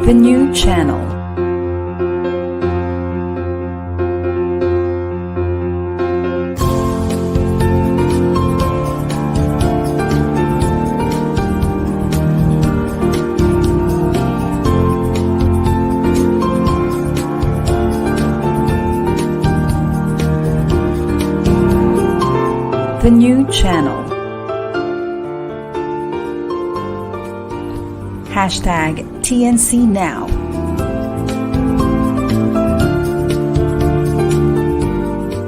The new channel. The new channel. Hashtag TNC Now.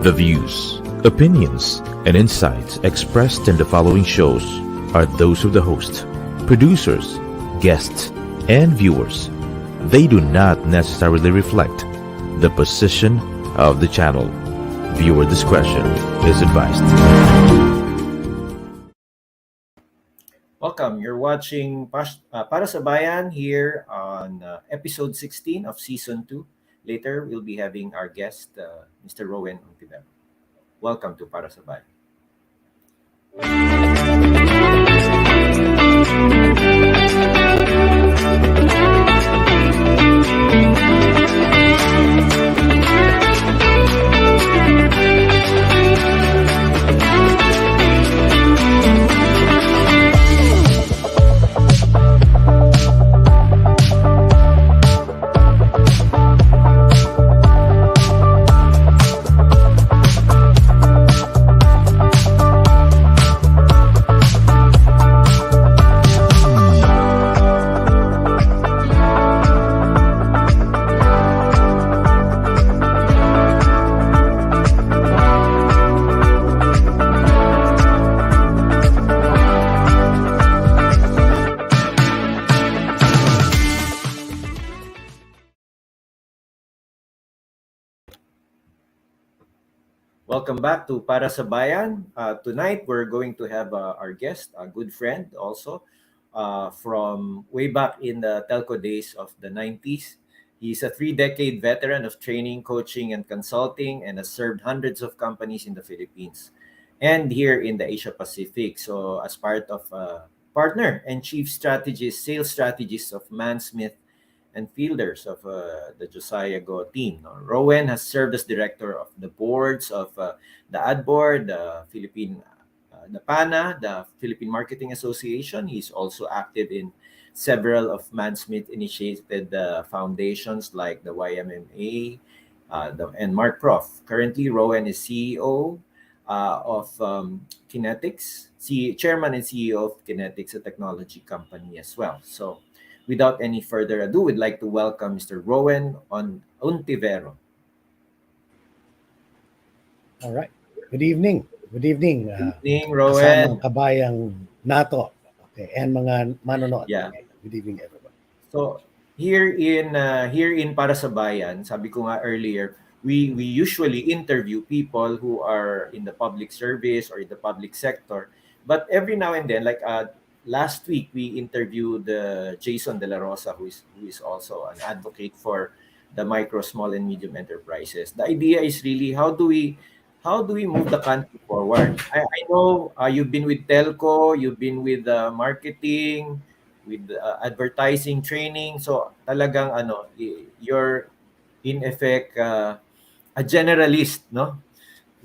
The views, opinions, and insights expressed in the following shows are those of the host, producers, guests, and viewers. They do not necessarily reflect the position of the channel. Viewer discretion is advised. Welcome. You're watching Para sa Bayan here on episode 16 of season 2. Later, we'll be having our guest, Mr. Rowen Untivero. Welcome to Para sa Bayan. Welcome back to Para sa Bayan. Tonight, we're going to have our guest, a good friend also, from way back in the telco days of the 90s. He's a 3-decade veteran of training, coaching, and consulting, and has served hundreds of companies in the Philippines and here in the Asia Pacific. So as part of partner and chief strategist, sales strategist of Mansmith and fielders of the Josiah Go team. Rowen has served as director of the boards of the ADBOARD, the PANA, the Philippine Marketing Association. He's also active in several of Mansmith-initiated foundations like the YMMA and MarkProf. Currently, Rowen is CEO of KinetX, chairman and CEO of KinetX, a technology company as well. So, without any further ado, we'd like to welcome Mr. Rowen Untivero. All right. Good evening. Good evening. Good evening, Rowen. Kasamang kabayang Nato. Okay, and mga manonood. Yeah. Good evening, everyone. So, here in Para sa Bayan, sabi ko nga earlier, we usually interview people who are in the public service or in the public sector. But every now and then, like last week, we interviewed Jason De La Rosa, who is also an advocate for the micro, small, and medium enterprises. The idea is really how do we move the country forward? I know you've been with telco, you've been with marketing, with advertising, training. So talagang you're in effect a generalist, no?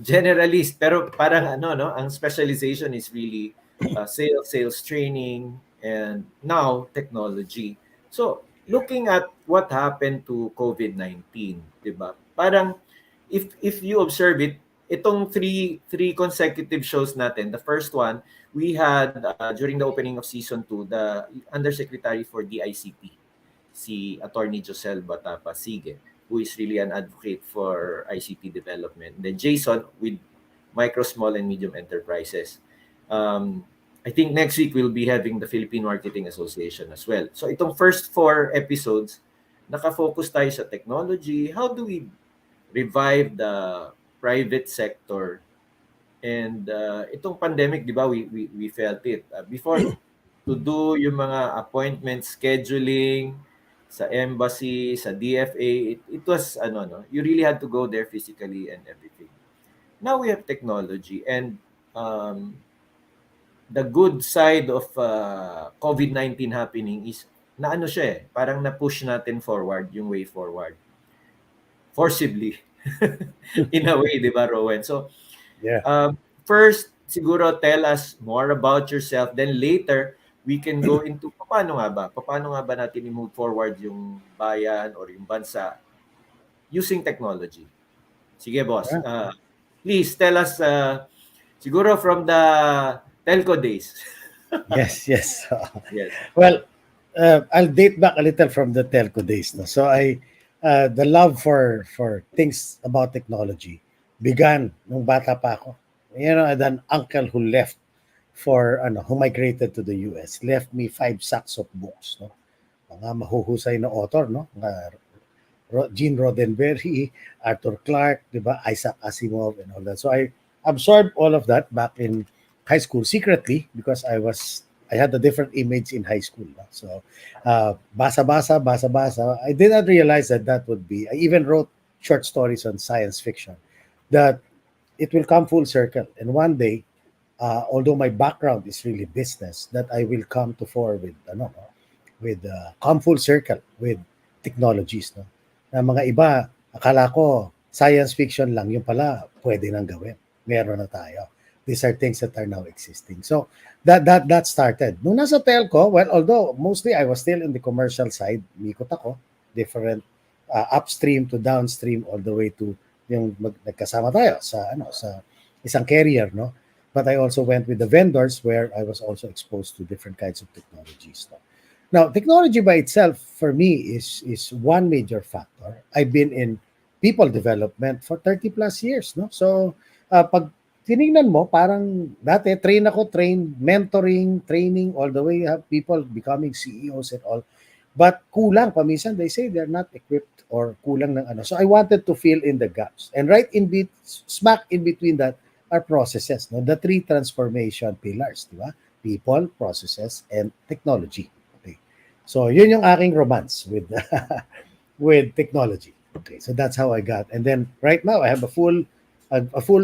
Generalist, pero parang ang specialization is really sales training, and now technology. So, looking at what happened to COVID-19, diba? Parang if you observe it, itong three consecutive shows natin. The first one, we had during the opening of season 2, the Undersecretary for DICT, si Attorney Josel Batapa-Sige, who is really an advocate for ICT development. Then Jason with micro, small, and medium enterprises. I think next week we'll be having the Philippine Marketing Association as well. So itong first 4 episodes, nakafocus tayo sa technology. How do we revive the private sector? And itong pandemic, di ba, we felt it. Before, to do yung mga appointment scheduling sa embassy, sa DFA, it was, you really had to go there physically and everything. Now we have technology, and the good side of COVID-19 happening is na ano siya parang na-push natin forward yung way forward. Forcibly. In a way, di ba, Rowen? So, Yeah. first, siguro tell us more about yourself. Then later, we can go into paano nga ba? Paano nga ba natin i-move forward yung bayan or yung bansa using technology? Sige, boss. Yeah. Please tell us, siguro from the telco days. Yes, yes. Yes. Well, I'll date back a little from the telco days. No? So the love for things about technology began nung bata pa ako. You know, I had an uncle who left who migrated to the US, left me 5 sacks of books. No? Mga mahuhusay na author, no? Gene Roddenberry, Arthur Clarke, di ba? Isaac Asimov and all that. So I absorbed all of that back in high school secretly because I had a different image in high school. No? So basa-basa, basa-basa. I did not realize that would be. I even wrote short stories on science fiction that it will come full circle. And one day, although my background is really business, that I will come to fore with come full circle with technologies. No? Na mga iba, akala ko science fiction lang, yung pala pwede nang gawin. Meron na tayo. These are things that are now existing. So that started. Nung nasa telco, well, although mostly I was still in the commercial side, mikot ako, different upstream to downstream all the way to yung nagkasama tayo sa isang carrier, no? But I also went with the vendors where I was also exposed to different kinds of technologies. No? Now, technology by itself for me is one major factor. I've been in people development for 30 plus years, no? So, pag tiningnan mo, parang dati mentoring, training, all the way you have people becoming CEOs and all. But kulang paminsan, they say they're not equipped or kulang ng ano. So I wanted to fill in the gaps. And smack in between that are processes, no? The 3 transformation pillars, di ba? People, processes, and technology. Okay. So yun yung aking romance with with technology. Okay, so that's how I got. And then right now I have a full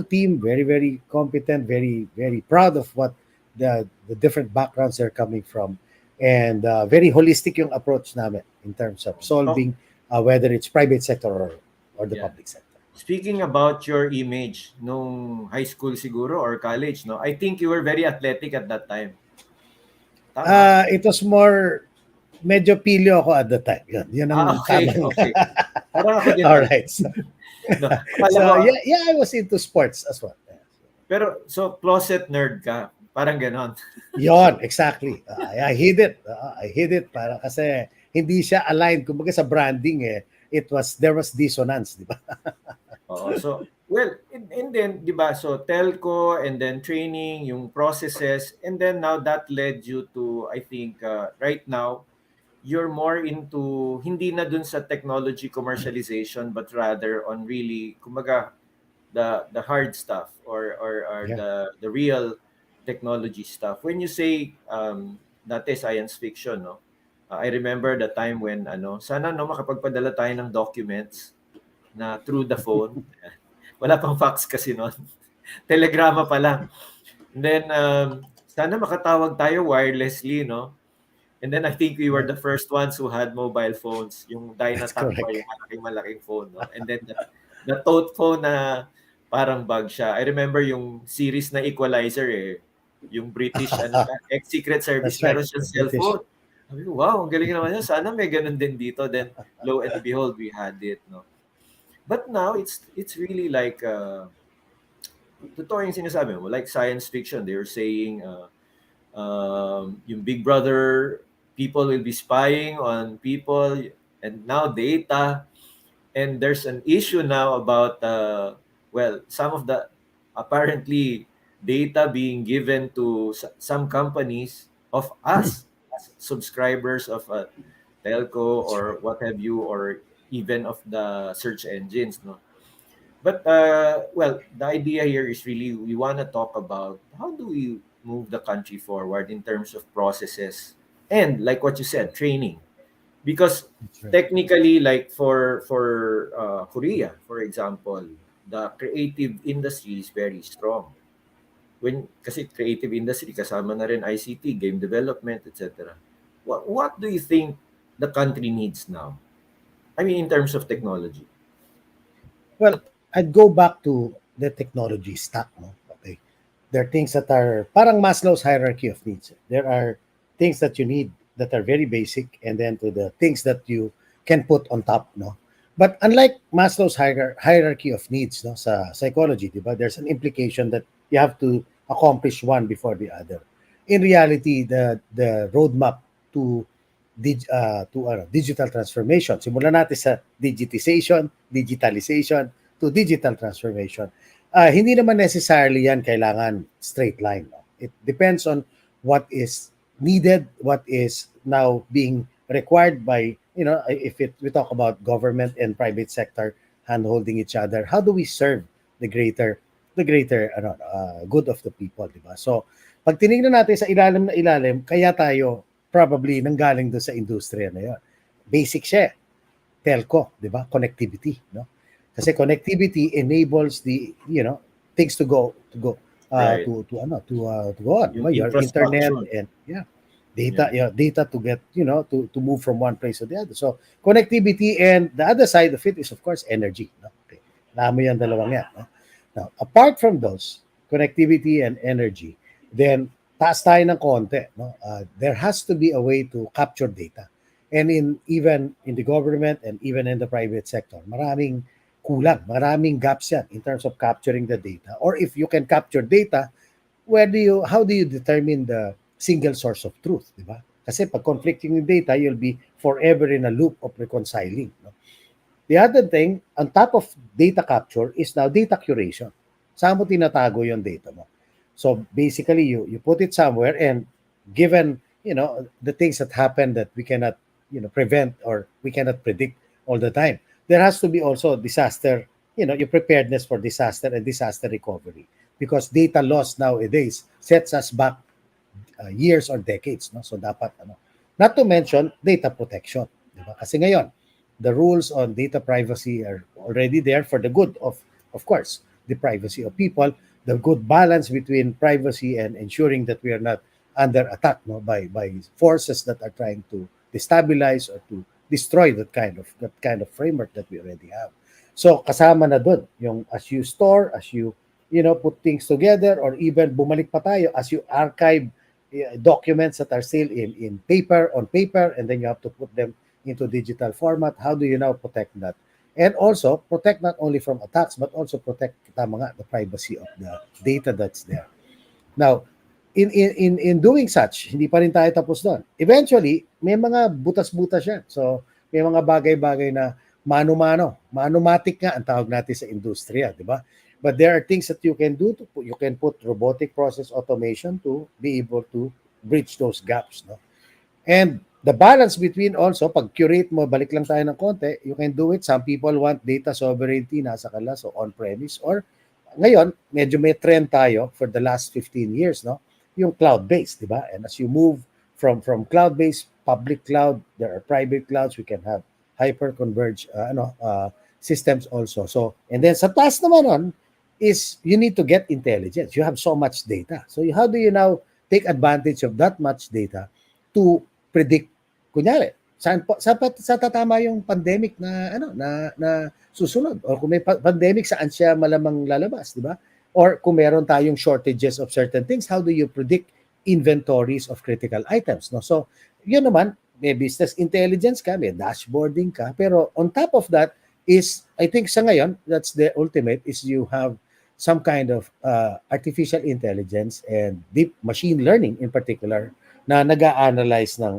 team, very very competent, very very proud of what the different backgrounds they're coming from, and very holistic yung approach namin in terms of solving whether it's private sector or the public sector. Speaking about your image nung high school siguro or college, no? I think you were very athletic at that time. Tama? It was more medyo pilyo ako at the time. Yun ang Okay, tamang. okay. Parang ako din. All right. So, No, I was into sports as well. Pero so closet nerd ka, parang ganon. Yon, exactly. I hid it. I hid it para kasi hindi siya aligned kumbaga sa branding there was dissonance, di ba? Oo, so well, and then 'di ba, so telco and then training, yung processes, and then now that led you to, I think, right now you're more into hindi na dun sa technology commercialization but rather on really kumbaga the hard stuff or Yeah. the real technology stuff. When you say dati science fiction, no? I remember the time when sana makapagpadala tayo ng documents na through the phone. Wala pang fax kasi noon. Telegrama pa lang. And then sana makatawag tayo wirelessly, no? And then I think we were the first ones who had mobile phones, yung That's Dynatac pa, correct. yung malaking phone, no? And then the tote phone na parang bag siya. I remember yung series na Equalizer yung British ex-Secret Service, That's right. meron siyang The British. cellphone. Sabi ko, wow, ang galing naman yan. Sana may ganun din dito. Then lo and behold, we had it, no? But now it's really like totoo yung sinasabi mo, like science fiction. They're saying yung Big Brother, people will be spying on people, and now data. And there's an issue now about some of the apparently data being given to some companies of us as subscribers of telco That's or right. what have you, or even of the search engines, no? But well, the idea here is really we want to talk about how do we move the country forward in terms of processes and, like what you said, training. Because That's right. technically, like for Korea, for example, the creative industry is very strong. Kasi creative industry kasama na rin ICT, game development, etc. What do you think the country needs now? I mean, in terms of technology. Well, I'd go back to the technology stack. No? Okay. There are things that are parang Maslow's hierarchy of needs. There are things that you need that are very basic, and then to the things that you can put on top. No? But unlike Maslow's hierarchy of needs, no, sa psychology, diba, there's an implication that you have to accomplish one before the other. In reality, the roadmap to digital transformation. Simulan natin sa digitalization to digital transformation. Hindi naman necessarily yan kailangan straight line. No? It depends on what is needed, what is now being required by, if we talk about government and private sector hand-holding each other, how do we serve the greater good of the people, di ba? So, pag tinignan natin sa ilalim na ilalim, kaya tayo probably nanggaling doon sa industriya na yun. Basic siya, telco, di ba? Connectivity, no? Kasi connectivity enables the, things to go Right. to go on. Yung Your internet infrastructure. and data to get, to move from one place to the other. So connectivity, and the other side of it is of course energy. No? Okay. Alam mo yan, dalawang yan. No? Now, apart from those, connectivity and energy, then taas tayo ng konti. No? There has to be a way to capture data. And even in the government and even in the private sector, maraming kulang, maraming gaps yan in terms of capturing the data. Or if you can capture data, how do you determine the single source of truth, di ba? Kasi pag conflicting yung data, you'll be forever in a loop of reconciling. No? The other thing, on top of data capture, is now data curation. Saan mo tinatago yung data mo? So basically, you put it somewhere, and given, the things that happen that we cannot, prevent or we cannot predict all the time, there has to be also disaster, your preparedness for disaster and disaster recovery. Because data loss nowadays sets us back years or decades, no? So dapat not to mention data protection, di ba? Kasi ngayon the rules on data privacy are already there for the good of course the privacy of people, the good balance between privacy and ensuring that we are not under attack, no, by forces that are trying to destabilize or to destroy that kind of framework that we already have. So kasama na doon yung as you store, as you put things together, or even bumalik pa tayo, as you archive documents that are still on paper, and then you have to put them into digital format. How do you now protect that? And also protect not only from attacks, but also protect the privacy of the data that's there. Now, in doing such, hindi pa rin tayo tapos doon. Eventually, may mga butas-butas yan. So, may mga bagay-bagay na manumatic nga ang tawag natin sa industriya, di ba? But there are things that you can do. You can put robotic process automation to be able to bridge those gaps. No? And the balance between also, pag curate mo, balik lang tayo ng konti, you can do it. Some people want data sovereignty, nasa kanila, so on-premise. Or ngayon, medyo may trend tayo for the last 15 years, no? Yung cloud-based, di ba? And as you move from cloud-based, public cloud, there are private clouds, we can have hyper-converged systems also. So, and then sa taas naman nun, is you need to get intelligence. You have so much data. So how do you now take advantage of that much data to predict, kunyari, sa tatama yung pandemic na susunod, or kung may pandemic, saan siya malamang lalabas, di ba? Or kung meron tayong shortages of certain things, how do you predict inventories of critical items? No? So yun naman, may business intelligence ka, may dashboarding ka, pero on top of that is, I think sa ngayon, that's the ultimate, is you have some kind of artificial intelligence and deep machine learning in particular na nag-a-analyze na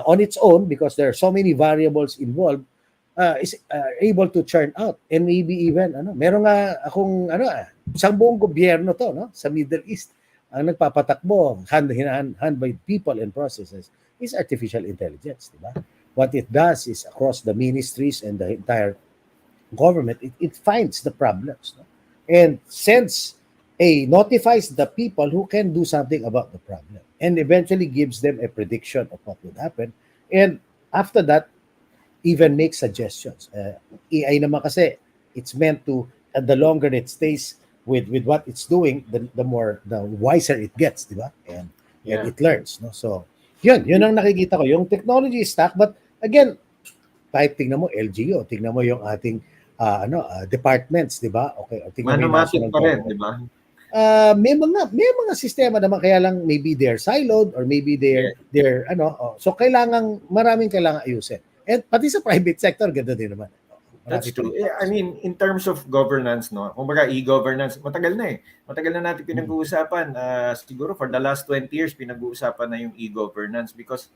on its own, because there are so many variables involved, is able to churn out, and maybe even meron nga akong isang buong gobyerno to, no, sa Middle East, ang nagpapatakbo hand by people and processes is artificial intelligence, di ba? What it does is across the ministries and the entire government, it finds the problems, no? And notifies the people who can do something about the problem, and eventually gives them a prediction of what would happen, and after that even make suggestions. AI naman kasi, it's meant to, the longer it stays with what it's doing, the wiser it gets, di ba? And it learns, no? So Yun ang nakikita ko. Yung technology stack, but again, kahit tingnan mo LGU, tingnan mo yung ating departments, di ba? Okay, o tingnan mo yung Manomatic national pa rin, government. di ba? May mga sistema naman, kaya lang maybe they're siloed or maybe Yeah. so maraming kailangan ayusin. And pati sa private sector, ganda din naman. That's Marami pa true. rin. I mean, in terms of governance, no? Kumbaga, e-governance, matagal na eh. Matagal na natin pinag-uusapan. Siguro for the last 20 years, pinag-uusapan na yung e-governance because,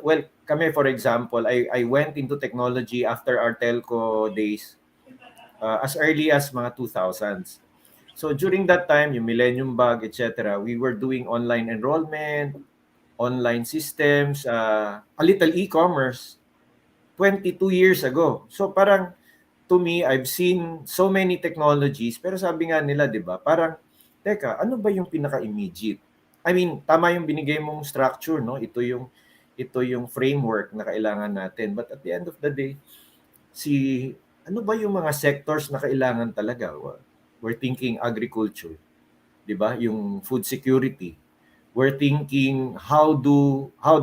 well, kami, for example, I went into technology after our telco days as early as mga 2000s. So during that time, yung Millennium Bug, etc., we were doing online enrollment, online systems, a little e-commerce 22 years ago. So parang to me, I've seen so many technologies, pero sabi nga nila, 'di ba? Parang teka, ano ba yung pinaka-immediate? I mean, tama yung binigay mong structure, no? Ito yung framework na kailangan natin. But at the end of the day, ano ba yung mga sectors na kailangan talaga? We're thinking agriculture, 'di ba? Yung food security. We're thinking how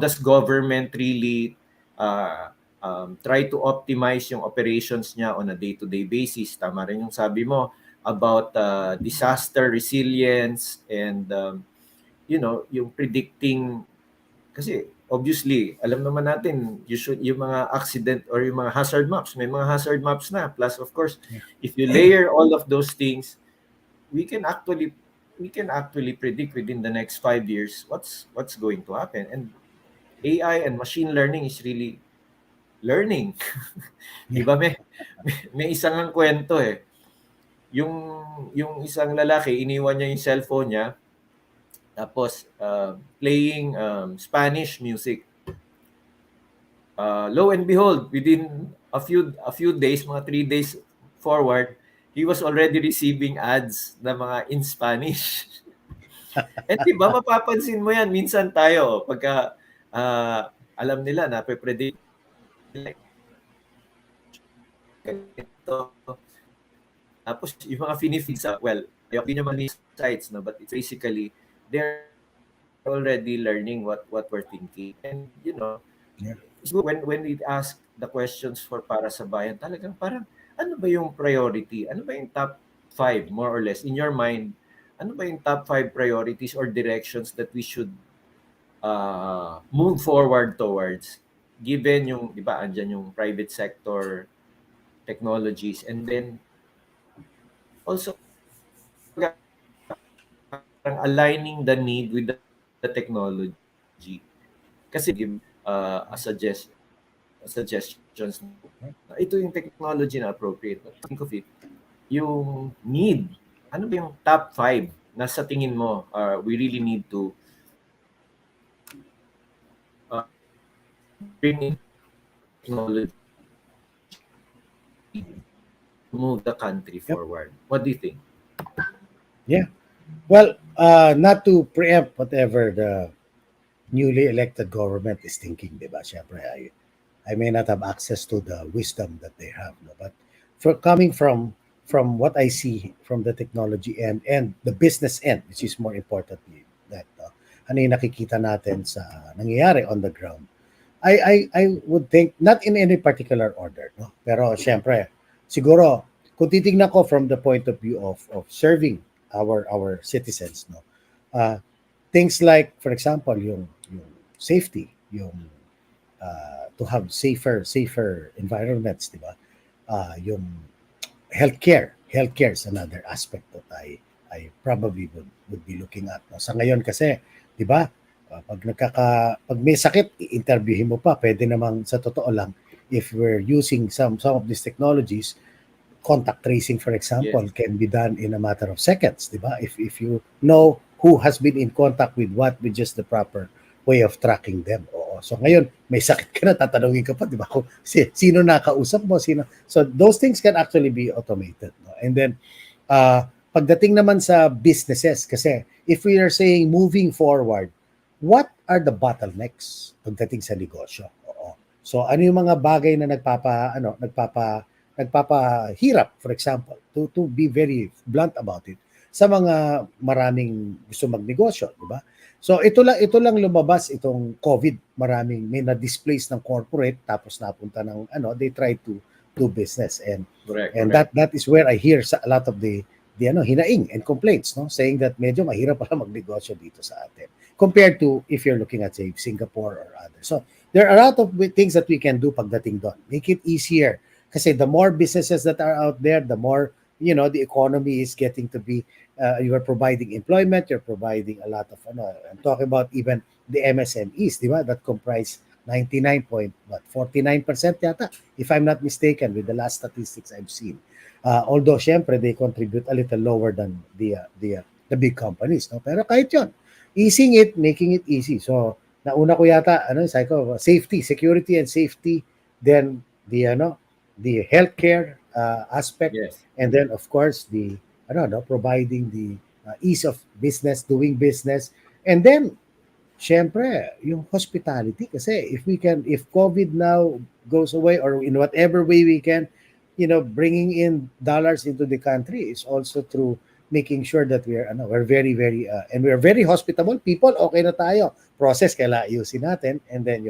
does government really try to optimize yung operations niya on a day-to-day basis. Tama rin yung sabi mo about disaster resilience and yung predicting, kasi obviously alam naman natin yung mga accident or yung mga hazard maps, may mga hazard maps na, plus of course if you layer all of those things, we can actually predict within the next 5 years what's going to happen. And AI and machine learning is really learning. Di ba? May isang ang kwento eh. Yung isang lalaki, iniwan niya yung cellphone niya, tapos playing Spanish music. Lo and behold, within a few days, mga 3 days forward, he was already receiving ads na mga in Spanish. And di ba, mapapansin mo yan, minsan tayo, pagka alam nila na pe-predict ito, tapos yung mga finifeed sa, well, ayok din naman yung sites, no? But it's basically, they're already learning what we're thinking. And, so when we ask the questions for Para sa Bayan, talagang parang, ano ba yung priority? Ano ba yung top 5, more or less, in your mind? Ano ba yung top 5 priorities or directions that we should move forward towards? Given yung, di ba, andyan yung private sector technologies, and then also aligning the need with the technology. Kasi give suggestions na ito yung technology na appropriate. But think of it, yung need. Ano ba yung top 5 na sa tingin mo we really need to bring in technology to move the country forward? What do you think? Yeah. Well, not to preempt whatever the newly elected government is thinking, di ba? Siyempre, I may not have access to the wisdom that they have, no? But coming from what I see from the technology end and the business end, which is more importantly, that ano yung nakikita natin sa nangyayari on the ground, I would think, not in any particular order, no? Pero siyempre, siguro, kung titignan ko from the point of view of serving our citizens, no, things like, for example, yung safety, yung to have safer environments, di ba? Yung healthcare is another aspect that I probably would be looking at, no? Sa ngayon kasi, di ba, pag may sakit, i-interviewin mo pa, pwede namang sa totoo lang, if we're using some of these technologies, contact tracing, for example, can be done in a matter of seconds, di ba? If you know who has been in contact with what, with just the proper way of tracking them. Oo. So ngayon, may sakit ka na, tatanungin ka pa, di ba? Kung sino nakausap mo, sino. So those things can actually be automated. No? And then, pagdating naman sa businesses, kasi if we are saying moving forward, what are the bottlenecks pagdating sa negosyo? Oo. So ano yung mga bagay na nagpapahirap, for example, to be very blunt about it, sa mga maraming gusto magnegosyo, di ba? So ito lang lumabas itong COVID, maraming may na-displace ng corporate tapos napunta ng they try to do business, Correct, and correct. that is where I hear a lot of the hinaing and complaints, no, saying that medyo mahirap pala magnegosyo dito sa atin compared to if you're looking at say Singapore or others. So there are a lot of things that we can do pagdating doon. Make it easier kasi the more businesses that are out there, the more the economy is getting to be you are providing employment, you're providing a lot of I'm talking about even the MSMEs, di ba, that comprise 49% yata, if I'm not mistaken, with the last statistics I've seen. Although syempre they contribute a little lower than the big companies, no, pero kahit yon, easing it, making it easy. So nauna ko yata sabi ko, safety, security and safety, then the healthcare aspect, Yes. and then of course the providing the ease of business, doing business, and then syempre yung hospitality, kasi if COVID now goes away, or in whatever way we can, bringing in dollars into the country is also through making sure that we're very very and we're very hospitable people. Okay na tayo, process kailangan ayusin natin, and then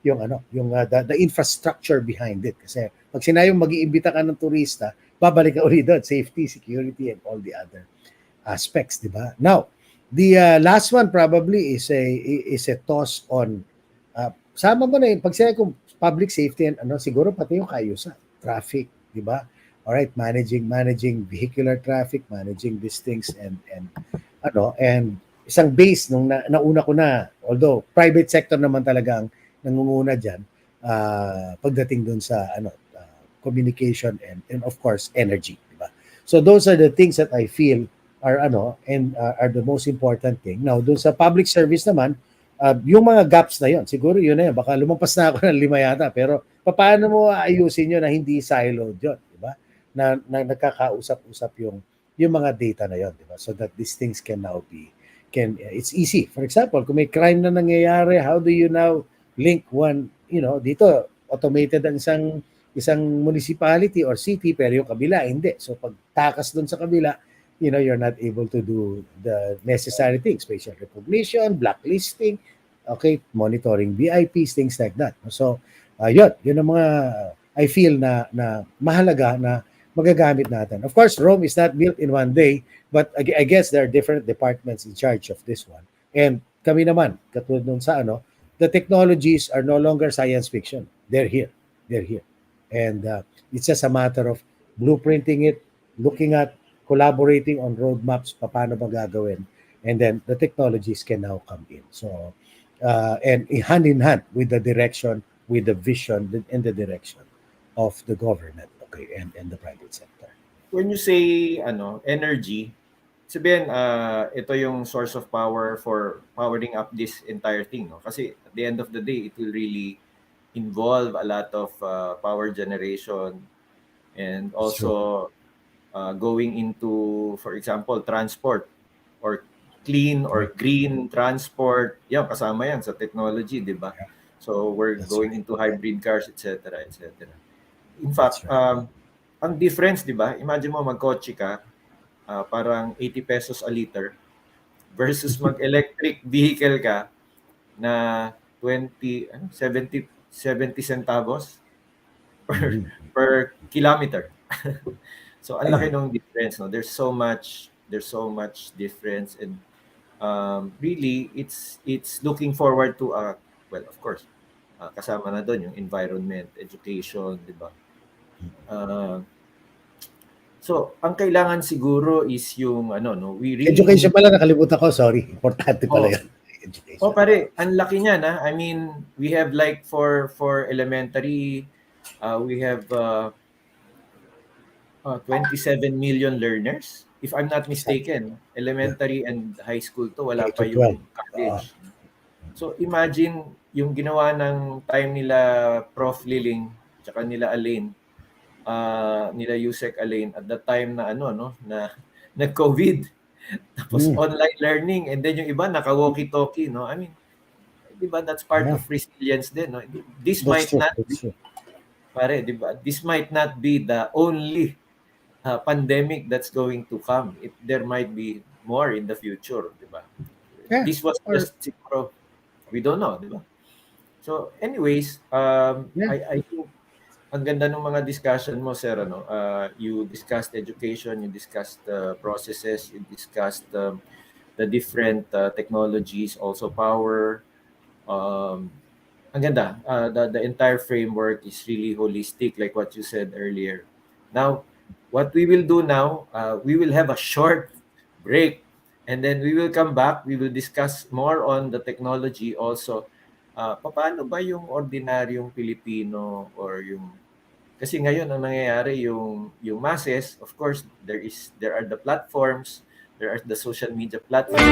the infrastructure behind it, kasi pag sinayong mag-iimbita ka ng turista, babalik ka ulit doon, safety, security, and all the other aspects, di ba? Now, the last one probably is a toss on sama mo na yung pag sinabi kong public safety and siguro pati yung kaayusan, traffic, di ba? All right, managing vehicular traffic, managing these things, and isang base nung nauna ko na, although private sector naman talaga ang nangunguna diyan pagdating dun sa communication and of course energy, di ba? So those are the things that I feel are are the most important thing. Now, dun sa public service naman, yung mga gaps na yon, siguro yun na yun. Baka lumampas na ako ng 5 yata, pero paano mo ayusin yun na hindi siloed yun, di ba? Na nagkakausap-usap yung mga data na yon, di ba? So that these things can now it's easy. For example, kung may crime na nangyayari, how do you now link one, dito automated ang isang municipality or city, pero yung kabila hindi. So pag takas doon sa kabila, you're not able to do the necessary things, facial recognition, blacklisting, okay, monitoring VIPs, things like that. So yun ang mga I feel na mahalaga na magagamit natin. Of course, Rome is not built in one day, but I guess there are different departments in charge of this one. And kami naman, katulad nun sa the technologies are no longer science fiction. They're here. And it's just a matter of blueprinting it, looking at, collaborating on roadmaps, paano ba gagawin, and then the technologies can now come in. So, and hand in hand with the direction, with the vision and the direction of the government, okay, and the private sector. When you say energy, sabihin ito yung source of power for powering up this entire thing, no? Kasi at the end of the day, it will really involve a lot of power generation, and also going into, for example, transport or clean or green transport. Yan, kasama yan sa technology, di ba? So we're going into hybrid cars, etc., etc. In fact, ang difference, di ba? Imagine mo magkotse ka, parang 80 pesos a liter versus mag-electric vehicle ka na 70 centavos per kilometer. So ang laki ng difference, no? There's so much difference, and really it's looking forward to well, of course, kasama na doon yung environment, education, di ba? So ang kailangan siguro is yung we really education pala, nakalimutan ko, sorry. Importante pala yan. Education. Oh, pare, ang laki niya na. I mean, we have like for elementary, we have 27 million learners, if I'm not mistaken. Elementary and high school to, wala pa yung college. So imagine yung ginawa ng time nila Prof. Liling, tsaka nila Alain, nila Yusek Alain at the time na na nag-COVID. Tapos online learning, and then yung iba naka-walkie-talkie, no? I mean, di ba, that's part of resilience din, no? This might not be, pare, di ba? This might not be the only pandemic that's going to come. There might be more in the future, di ba? Yeah. This was Or just siguro, we don't know, di ba? So anyways, yeah. I think ang ganda ng mga discussion mo, sir, ano? You discussed education, you discussed processes, you discussed the different technologies, also power. Um, ang ganda. The entire framework is really holistic, like what you said earlier. Now, what we will do now, we will have a short break, and then we will come back. We will discuss more on the technology also. Paano ba yung ordinaryong Pilipino or yung kasi ngayon ang nangyayari yung masses, of course, there are the platforms, there are the social media platforms.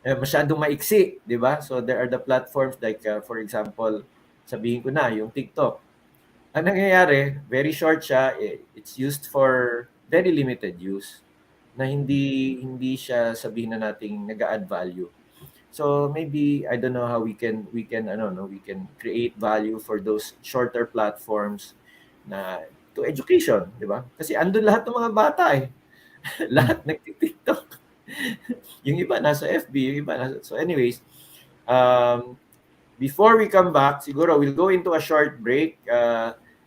Masyadong maiksi, di ba? So there are the platforms like, for example, sabihin ko na, yung TikTok. Ang nangyayari, very short siya. It's used for very limited use na hindi siya sabihin na nating nag-add value. So maybe I don't know how we can we can create value for those shorter platforms na to education, di ba? Kasi andun lahat ng mga bata eh. Lahat nagti-TikTok. Yung iba nasa FB, yung iba nasa... So anyways, before we come back, siguro we'll go into a short break.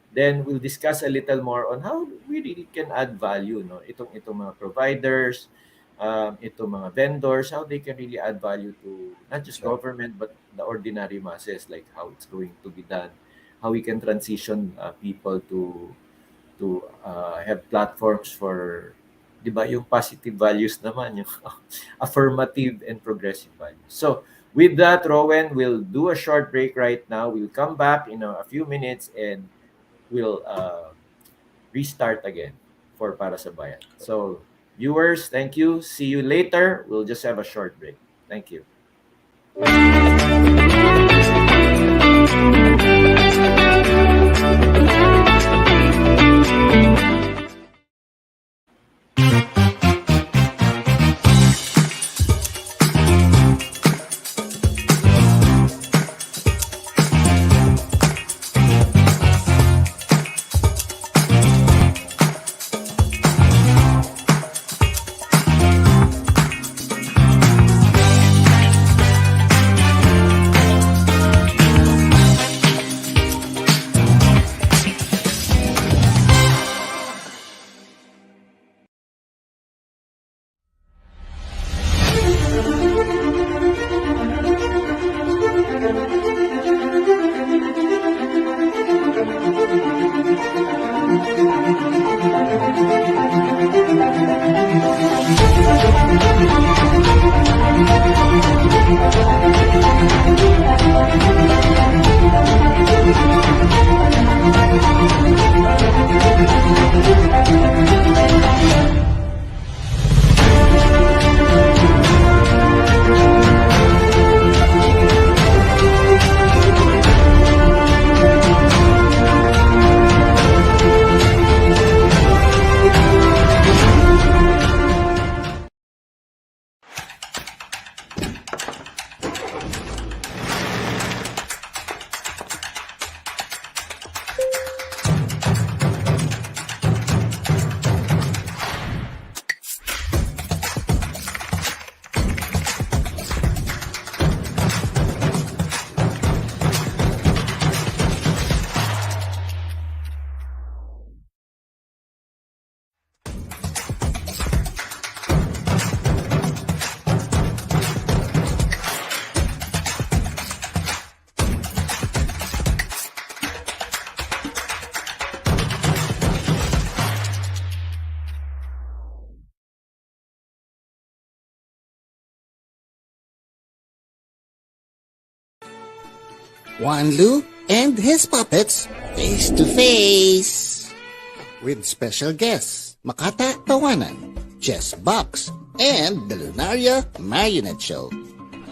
Then we'll discuss a little more on how we really can add value, no? Itong mga providers, itong mga vendors, how they can really add value to not just government but the ordinary masses, like how it's going to be done, how we can transition people to have platforms for, di ba, yung positive values naman, yung affirmative and progressive values. So with that, Rowen, we'll do a short break right now. We'll come back in a few minutes and we'll restart again for Para sa Bayan. So viewers, thank you. See you later. We'll just have a short break. Thank you. Juan Lu and his puppets face to face with special guests Makata Tawanan, Jess Box, and the Lunaria Marionette Show.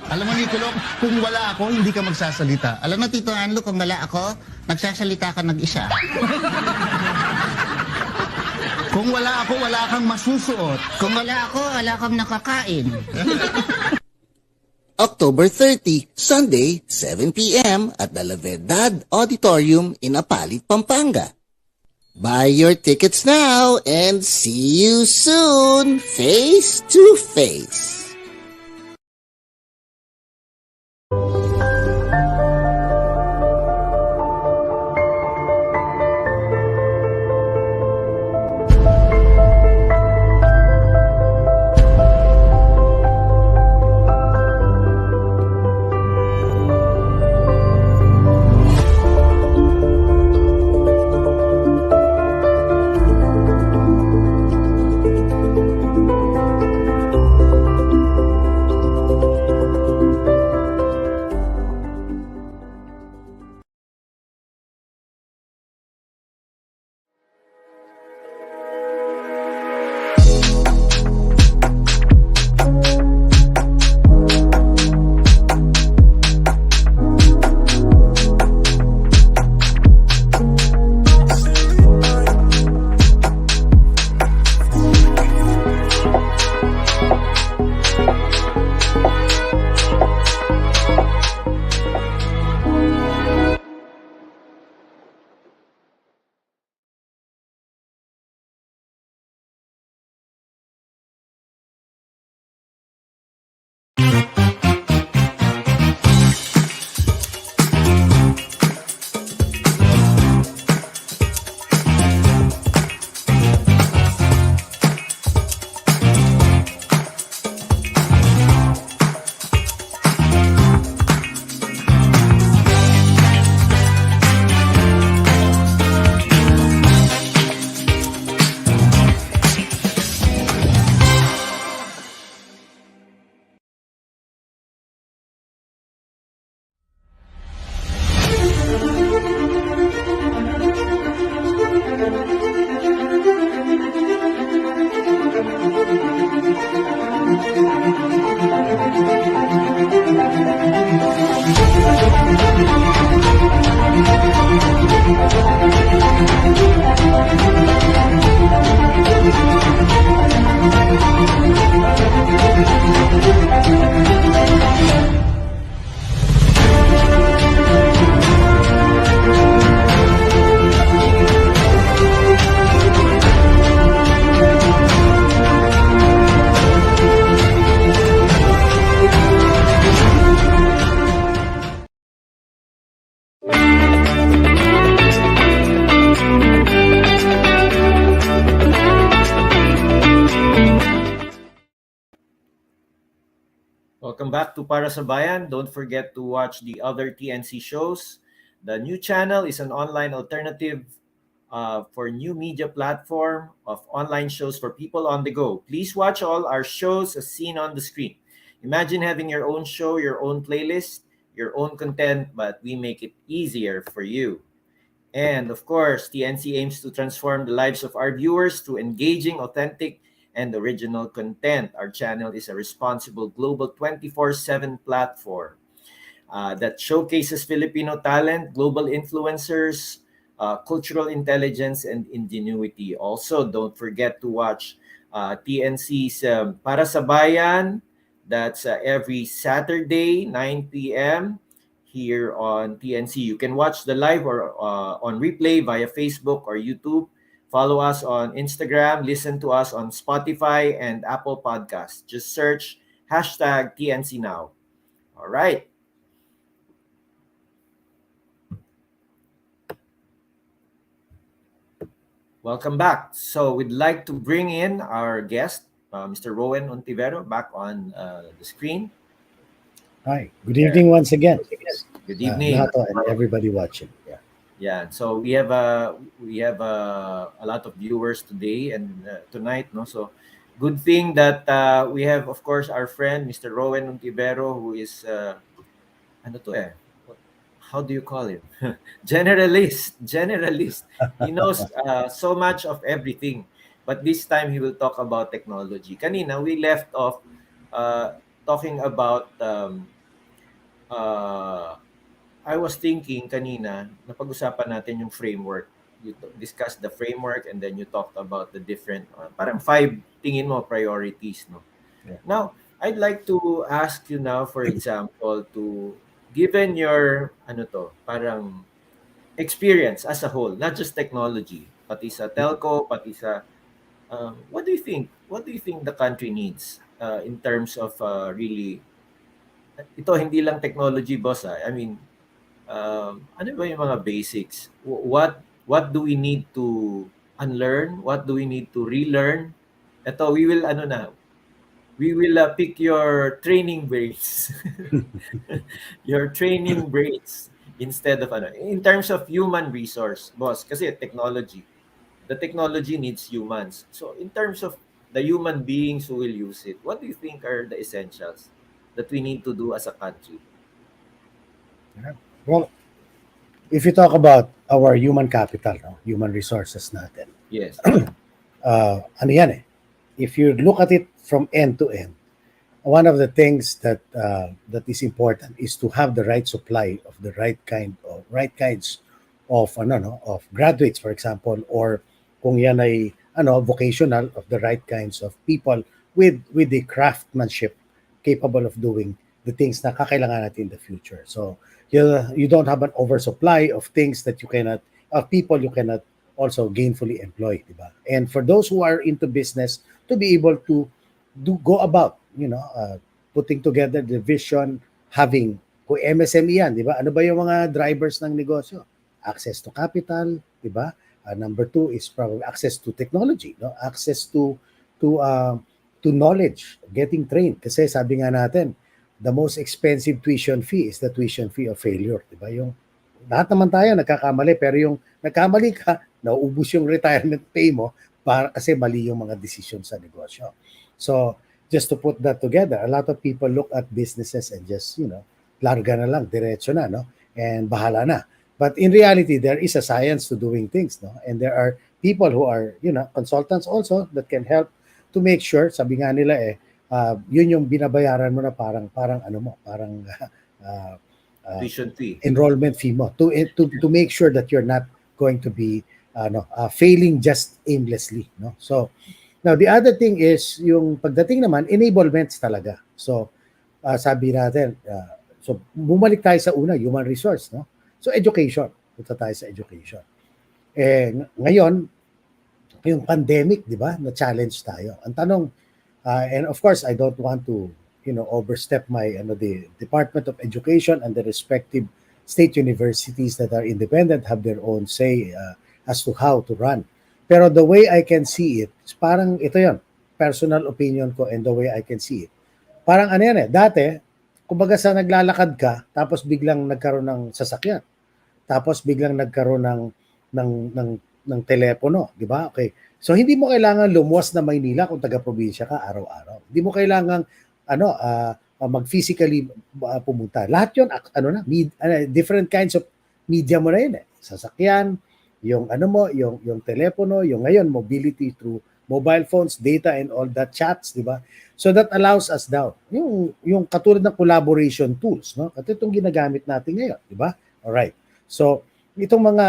Alam mo, Nicolò, kung wala ako, hindi ka magsasalita. Alam mo, Tito Anlo, kung wala ako, nagsasalita ka nag-isa. Kung wala ako, wala kang masusuot. Kung wala ako, wala kang nakakain. October 30, Sunday, 7 p.m. at the La Verdad Auditorium in Apalit, Pampanga. Buy your tickets now and see you soon, face to face. Welcome back to Para sa Bayan. Don't forget to watch the other TNC shows. The new channel is an online alternative for new media platform of online shows for people on the go. Please watch all our shows as seen on the screen. Imagine having your own show, your own playlist, your own content, but we make it easier for you. And of course, TNC aims to transform the lives of our viewers through engaging, authentic, and original content. Our channel is a responsible global 24/7 platform that showcases Filipino talent, global influencers, cultural intelligence, and ingenuity. Also, don't forget to watch TNC's Para sa Bayan. That's every Saturday, 9 p.m. here on TNC. You can watch the live or on replay via Facebook or YouTube. Follow us on Instagram. Listen to us on Spotify and Apple Podcasts. Just search hashtag TNC Now. All right. Welcome back. So we'd like to bring in our guest, Mr. Rowen Untivero, back on the screen. Hi. Good evening once again. Good evening. Nato and everybody watching. Yeah. Yeah, so we have a lot of viewers today and tonight, no. So good thing that we have, of course, our friend Mr. Rowen Untivero, who is ano to eh? How do you call him? Generalist. He knows so much of everything. But this time he will talk about technology. Kanina we left off talking about I was thinking kanina, napag-usapan natin yung framework. You discussed the framework and then you talked about the different, parang 5 tingin mo priorities, no? Yeah. Now, I'd like to ask you now, for example, to given your parang experience as a whole, not just technology, pati sa telco, pati sa what do you think? What do you think the country needs in terms of really ito hindi lang technology boss I mean ano ba yung mga basics? What do we need to unlearn? What do we need to relearn? Ito we will pick your training brains. Your training brains instead of in terms of human resource, boss, kasi technology. The technology needs humans. So in terms of the human beings who will use it, what do you think are the essentials that we need to do as a country? Well, if you talk about our human capital, no? Human resources natin, Yes. ano yan eh, if you look at it from end to end, one of the things that that is important is to have the right supply of the right kinds of of graduates, for example, or kung yan ay vocational, of the right kinds of people with the craftsmanship capable of doing the things na kakailangan natin in the future. So you don't have an oversupply of things that you cannot, of people you cannot also gainfully employ, diba? And for those who are into business, to be able to go about, putting together the vision, having, kung MSME yan, di ba? Ano ba yung mga drivers ng negosyo? Access to capital, di ba? Number two is probably access to technology, no? Access to knowledge, getting trained. Kasi sabi nga natin, the most expensive tuition fee is the tuition fee of failure, di ba? Yung lahat naman tayo nagkakamali, pero yung nagkamali ka, nauubos yung retirement pay mo para kasi mali yung mga decision sa negosyo. So, just to put that together, a lot of people look at businesses and just, larga na lang, diretso na, no? And bahala na. But in reality, there is a science to doing things, no? And there are people who are, consultants also that can help to make sure, sabi nga nila yun yung binabayaran mo na parang Tuition fee. enrollment fee mo to make sure that you're not going to be failing just aimlessly, no? So now the other thing is yung pagdating naman enablements talaga. So sabi natin so bumalik tayo sa una, human resource, no? So education, punta tayo sa education. Ngayon yung pandemic, di ba, na challenge tayo. Ang tanong and of course I don't want to overstep the Department of Education and the respective state universities that are independent have their own say as to how to run. Pero the way I can see it, parang ito yon, personal opinion ko and the way I can see it. Parang dati, kumbaga sa naglalakad ka, tapos biglang nagkaroon ng sasakyan. Tapos biglang nagkaroon ng telepono, di ba? Okay. So hindi mo kailangan lumuwas na Maynila kung taga-probinsya ka araw-araw. Hindi mo kailangan mag-physically pumunta. Lahat 'yon different kinds of media mo na yun eh. Sasakyan, yung yung telepono, yung ngayon mobility through mobile phones, data and all that, chats, di ba? So that allows us now yung katulad ng collaboration tools, no? At itong ginagamit natin ngayon, di ba? All right. So itong mga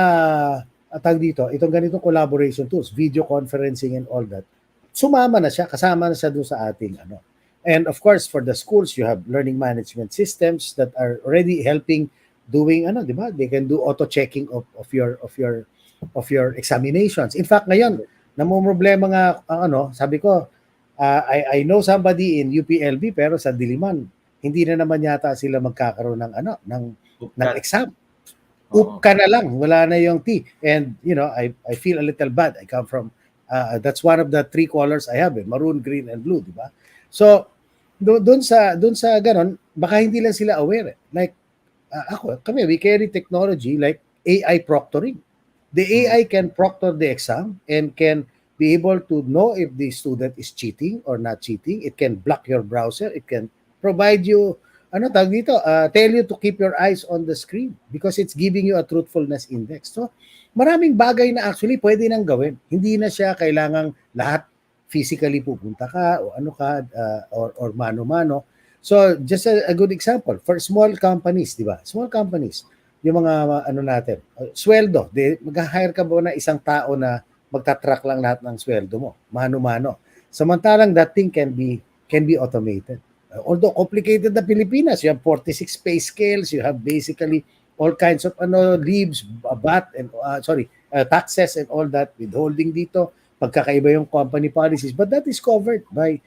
itong ganitong collaboration tools, video conferencing and all that, sumama na siya, kasama na siya doon sa ating And of course, for the schools, you have learning management systems that are already helping doing di ba? They can do auto checking of your examinations. In fact, ngayon, namumroblema nga sabi ko, I know somebody in UPLB pero sa Diliman, hindi na naman yata sila magkakaroon ng exam. Upka na lang, wala na yung T. And I feel a little bad. I come from that's one of the three colors I have, maroon, green and blue, di ba? So doon sa ganon, baka hindi lang sila aware. Like we carry technology like AI proctoring. The AI can proctor the exam and can be able to know if the student is cheating or not cheating. It can block your browser. It can provide you tell you to keep your eyes on the screen because it's giving you a truthfulness index. So maraming bagay na actually pwede nang gawin. Hindi na siya kailangang lahat physically pupunta ka o or mano-mano. So just a good example for small companies, di ba? Small companies, yung mga natin, sweldo, mag-hire ka ba na isang tao na magta-track lang lahat ng sweldo mo, mano-mano. Samantalang that thing can be automated. Although complicated na Pilipinas, you have 46 pay scales, you have basically all kinds of leaves, VAT and taxes and all that, withholding dito, pagkakaiba yung company policies, but that is covered by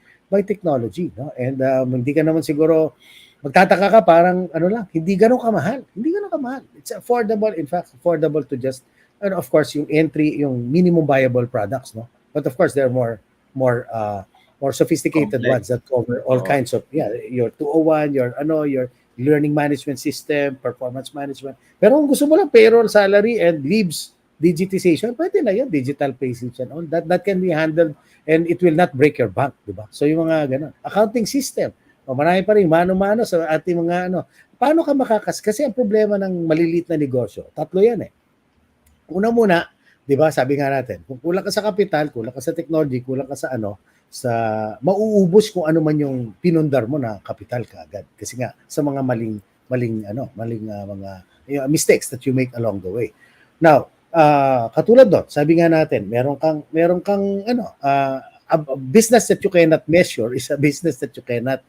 technology, no? And hindi ka naman siguro magtataka ka, parang hindi ganun kamahal. Hindi ganun kamahal. It's affordable, in fact, affordable to just, and of course, yung entry, yung minimum viable products, no? But of course, there are more sophisticated Complex. ones that cover all kinds of, your 201, your learning management system, performance management. Pero kung gusto mo lang payroll, salary, and leaves digitization, pwede na yun, digital pay slips and all. That can be handled and it will not break your bank, di ba? So yung mga ganun. Accounting system, marami pa rin, mano-mano sa ating mga Paano ka kasi ang problema ng maliliit na negosyo, tatlo yan eh. Una muna, di ba, sabi nga natin, kung kulang ka sa kapital, kulang ka sa technology, kulang ka sa mauubos kung ano man yung pinundar mo na kapital kaagad. Kasi nga, sa mga maling mga mistakes that you make along the way. Now, katulad doon, sabi nga natin, meron kang a business that you cannot measure is a business that you cannot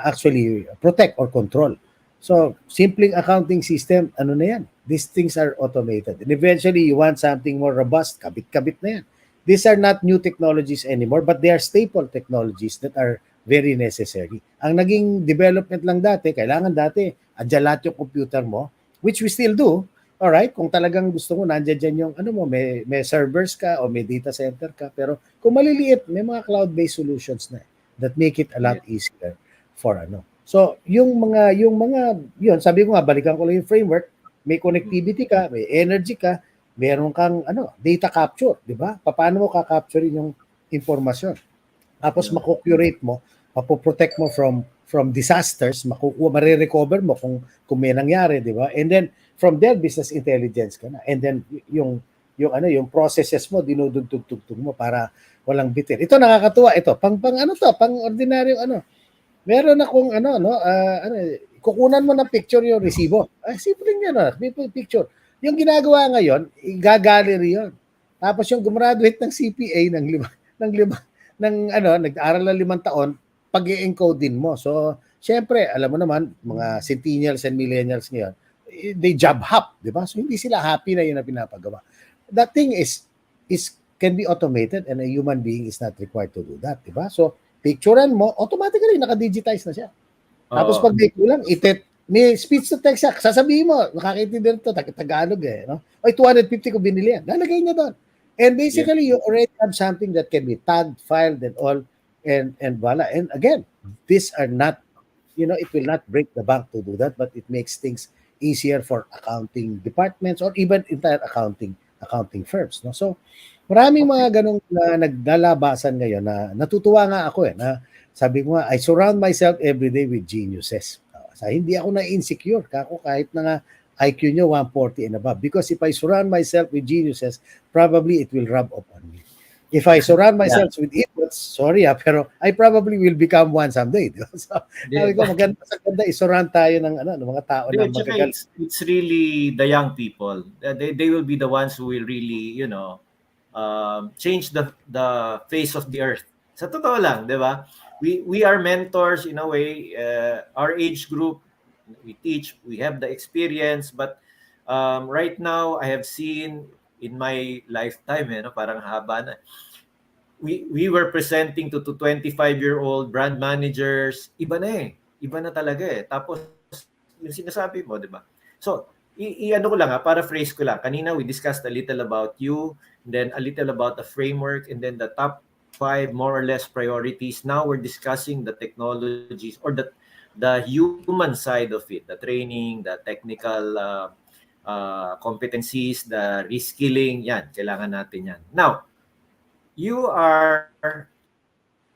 actually protect or control. So, simpleng accounting system, na yan? These things are automated. And eventually, you want something more robust, kabit-kabit na yan. These are not new technologies anymore, but they are staple technologies that are very necessary. Ang naging development lang kailangan dati, andyan lahat yung computer mo, which we still do. Alright, kung talagang gusto mo, nandiyan dyan yung may servers ka o may data center ka. Pero kung maliliit, may mga cloud-based solutions na that make it a lot easier for So, yung sabi ko nga, balikan ko lang yung framework, may connectivity ka, may energy ka, meron kang data capture, di ba? Paano mo ka-capture yung informasyon? Tapos mako-curate mo, mapoprotect mo from disasters, marirecover mo kung may nangyari, di ba? And then from there, business intelligence ka na. And then yung processes mo, dinudugtog-tugtog mo para walang bitin. Ito nakakatuwa, ito pang ordinaryo Meron akong kukunan mo ng picture yung resibo. Simple yan may picture. Yung ginagawa ngayon, i-gallery yun. Tapos yung gumraduate ng CPA nag-aaral ng 5 taon, pag-i-encode din mo. So, syempre, alam mo naman, mga centennials and millennials ngayon, they job hop, di ba? So, hindi sila happy na yun na pinapagawa. That thing can be automated and a human being is not required to do that, di ba? So, picturean mo, automatically naka-digitize na siya. Tapos pag may kulang, may speech to text siya, sasabihin mo, nakakaintindi ito, Tagalog no? Oy, 250 ko binili yan. Lalagay niya doon. And basically, you already have something that can be tagged, filed, and all, and voila. And again, these are not, it will not break the bank to do that, but it makes things easier for accounting departments or even entire accounting firms. No? So, maraming mga ganong naglalabasan ngayon na natutuwa nga ako na sabi ko nga, I surround myself every day with geniuses. Hindi ako na-insecure kahit na nga IQ nyo 140 and above. Because if I surround myself with geniuses, probably it will rub off on me. If I surround myself with idiots, sorry pero I probably will become one someday. So, sabi ko, maganda i-surround tayo ng mga tao na magagaling. It's really the young people. They will be the ones who will really, change the face of the earth. Sa totoo lang, di ba? We are mentors in a way. Our age group, we teach, we have the experience, but right now I have seen in my lifetime, parang haba na. We were presenting to 25-year-old brand managers, iba na talaga Tapos yung sinasabi mo, di ba? So, ko lang paraphrase ko lang. Kanina we discussed a little about you, and then a little about the framework, and then the top 5 more or less priorities. Now we're discussing the technologies or the human side of it, the training, the technical competencies, the reskilling, yan, kailangan natin yan. Now, you are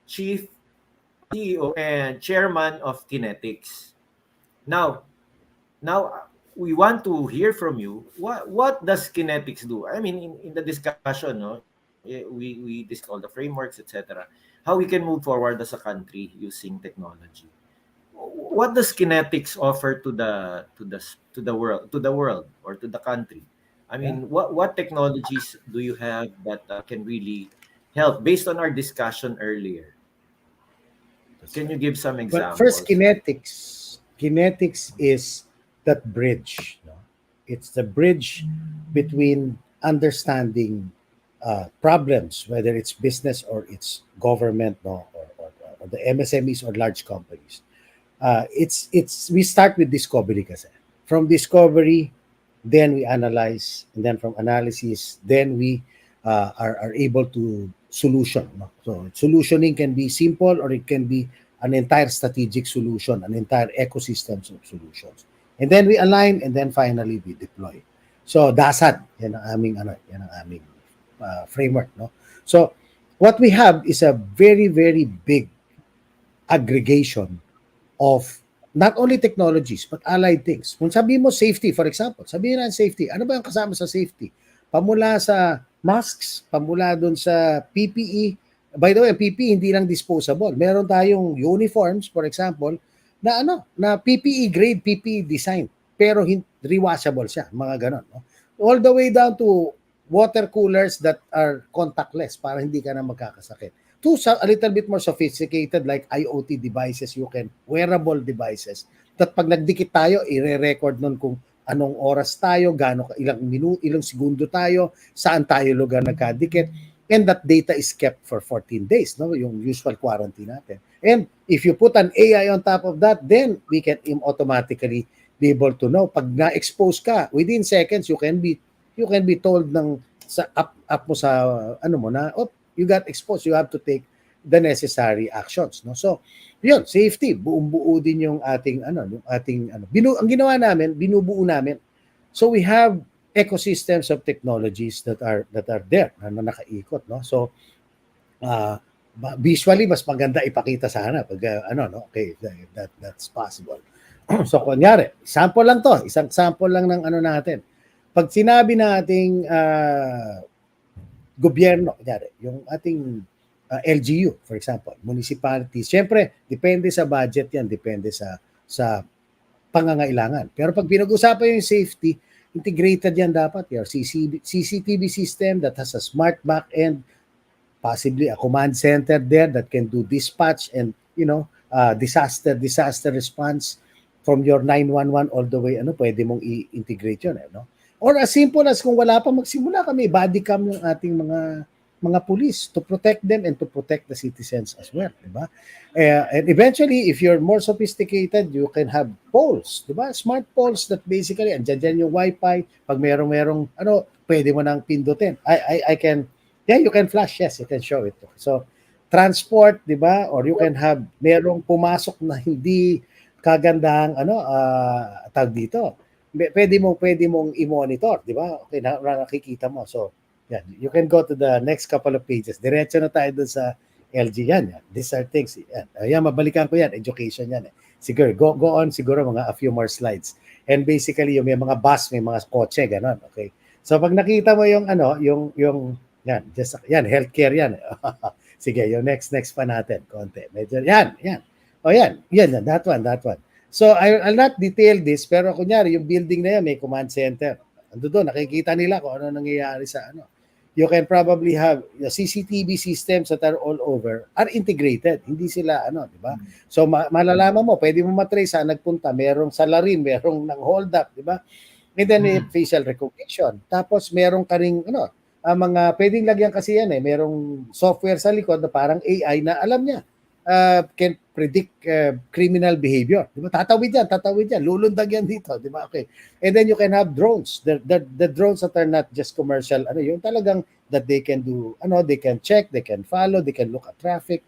Chief CEO and Chairman of KinetX. Now we want to hear from you. What does KinetX do? I mean, in the discussion, we discuss all the frameworks, etc. How we can move forward as a country using technology. What does KinetX offer to the world or to the country? I mean, what technologies do you have that can really help based on our discussion earlier? Can you give some But examples? first, kinetics is that bridge. No? It's the bridge between understanding problems, whether it's business or it's government, no, or the MSMEs or large companies. It's we start with discovery kasi. From discovery, then we analyze, and then from analysis, then we are able to solution. No? So solutioning can be simple or it can be an entire strategic solution, an entire ecosystem of solutions. And then we align, and then finally we deploy. So DASAD, yan ang aming framework. No? So what we have is a very, very big aggregation of not only technologies but allied things. Kung sabihin mo safety, for example, sabihin na safety, ano ba yung kasama sa safety? Pamula sa masks, pamula dun sa PPE. By the way, PPE hindi lang disposable. Meron tayong uniforms, for example, na PPE grade, PPE design, pero rewashable siya, mga ganon. No? All the way down to water coolers that are contactless para hindi ka na magkakasakit. To a little bit more sophisticated like IoT devices, wearable devices, that pag nagdikit tayo, i-record nun kung anong oras tayo, ilang minuto, ilang segundo tayo, saan tayo lugar nagkadikit, and that data is kept for 14 days, no? Yung usual quarantine natin. And if you put an AI on top of that, then we can automatically be able to know. Pag na-expose ka, within seconds, you can be told ng sa up mo sa ano mo na, you got exposed, you have to take the necessary actions, no? So yun, safety, buong-buo din yung ating ang ginawa namin, binubuo namin. So we have ecosystems of technologies that are there na nakaikot, no? So visually mas maganda ipakita sana pag okay, that's possible. So kunyari, sample lang to, isang sample lang ng natin. Pag sinabi nating gobyerno, kunyari, yung ating LGU, for example, municipalities, syempre, depende sa budget yan, depende sa pangangailangan. Pero pag pinag-usapan yung safety, integrated yan dapat. Your CCTV system that has a smart back end, possibly a command center there that can do dispatch and, disaster response from your 911 all the way, pwede mong i-integrate yun, no? Or as simple as kung wala pa magsimula kami, body cam yung ating mga police to protect them and to protect the citizens as well, di ba? And eventually, if you're more sophisticated, you can have poles, di ba? Smart poles that basically, andyan yung Wi-Fi, pag merong pwede mo nang pindutin. You can flash, yes, you can show it. So, transport, di ba? Or you can have, merong pumasok na hindi kagandang, tag dito. Pwede mong i-monitor, di ba? Okay, nakikita mo. So, yan. You can go to the next couple of pages. Diretso na tayo dun sa LG yan. These are things. Yan, mabalikan ko yan. Education yan. Siguro, go on siguro a few more slides. And basically, yung may mga bus, may mga kotse, gano'n. Okay. So, pag nakita mo yung yan, healthcare yan. Sige, yung next pa natin. Konti. Medyo, yan. O yan, that one. So, I'll not detail this, pero kunyari, yung building na yan, may command center. Ando doon, nakikita nila kung ano nangyayari sa You can probably have the CCTV systems that are all over are integrated. Hindi sila, di ba? So, malalaman mo, pwede mo matrace saan nagpunta. Merong salarin, merong nang hold up, di ba? And then, may facial recognition. Tapos, merong karing, mga, pwedeng lagyan kasi yan merong software sa likod na parang AI na alam niya. Can predict criminal behavior. Di ba? Tatawid yan. Lulundag yan dito. Di ba? Okay. And then you can have drones. The drones that are not just commercial, yung talagang that they can do, they can check, they can follow, they can look at traffic.